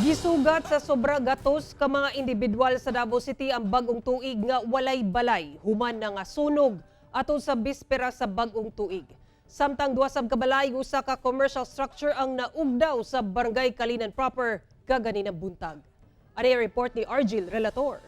Gisugat sa sobra gatos ka mga individual sa Davao City ang bagong tuig nga walay balay human na nga sunog aton sa bispera sa bagong tuig. Samtang duwa sab kabalay usa ka commercial structure ang naugdaw sa Barangay Kalinan proper kaganinang buntag. Ari report ni Argil Relator.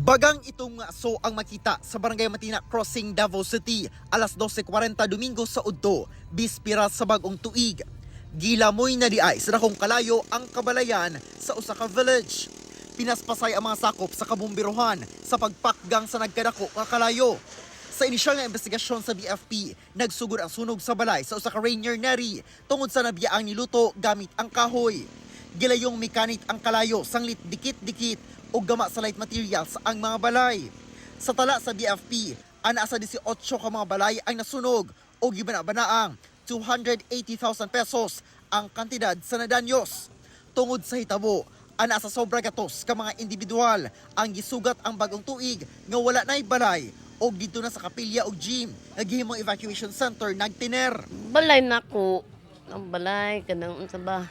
Bagang itong so ang makita sa Barangay Matina Crossing, Davao City, alas 12:40 Domingo sa Udto, bispira sa bagong tuig. Gilamoy na diay sa dakong kalayo ang kabalayan sa usa ka village. Pinaspasay ang mga sakop sa kabumbiruhan sa pagpakgang sa nagkadako nga kalayo. Sa inisyal nga investigasyon sa BFP, nagsugod ang sunog sa balay sa usa ka Rainier Neri tungod sa nabiyaang niluto gamit ang kahoy. Gilayong mekanit ang kalayo, sanglit dikit-dikit o gama sa light materials ang mga balay. Sa tala sa BFP, ana sa 18 ka mga balay ang nasunog o gibana-banaang 280,000 pesos ang kantidad sa nadanyos. Tungod sa hitabo, ana sa sobra gatos ka mga individual ang gisugat ang bagong tuig nga wala na'y balay o dito na sa kapilya o gym naghihimong evacuation center nagtiner. Balay na ko. Ang balay, kanang unsa ba?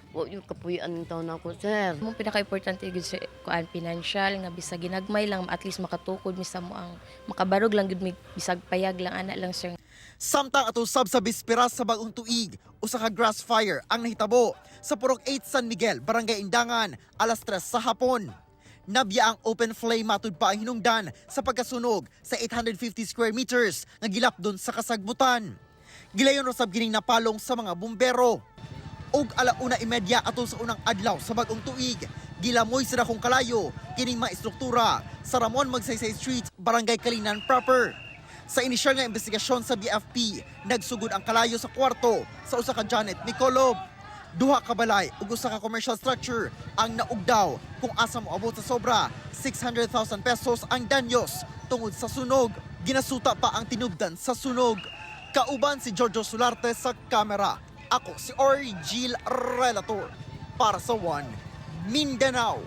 Huwag yung kapuyan ng taon ako, sir. Ang pinaka-importante gud sa kuan financial nga bisag ginagmay lang at least makatukod mi sa mo ang makabarog lang gud mi bisag payag lang ana lang sir. Samtang ato sab sa bispera sa bagong tuig, usa ka grass fire ang nahitabo sa Purok 8 San Miguel, Barangay Indangan, alas 3 sa hapon. Nabiya ang open flame matud pa ang hinungdan sa pagkasunog sa 850 square meters nga gilapdon sa kasagbutan. Gilayon ra sab kining napalong sa mga bumbero. Og 1:30 aton sa unang adlaw sa bagong tuig, gilamoy sa dakong kalayo kining mga istruktura sa Ramon Magsaysay Street, Barangay Kalinan proper. Sa inisyal nga investigasyon sa BFP, nagsugod ang kalayo sa kwarto sa usa ka Janet Nicolob. Duha ka balay ug usa ka commercial structure ang naugdaw kung asa moabot sa sobra 600,000 pesos ang danyos tungod sa sunog. Ginasuta pa ang tinubdan sa sunog. Kauban si Giorgio Solarte sa kamera. Ako si Argil Relator para sa One Mindanao.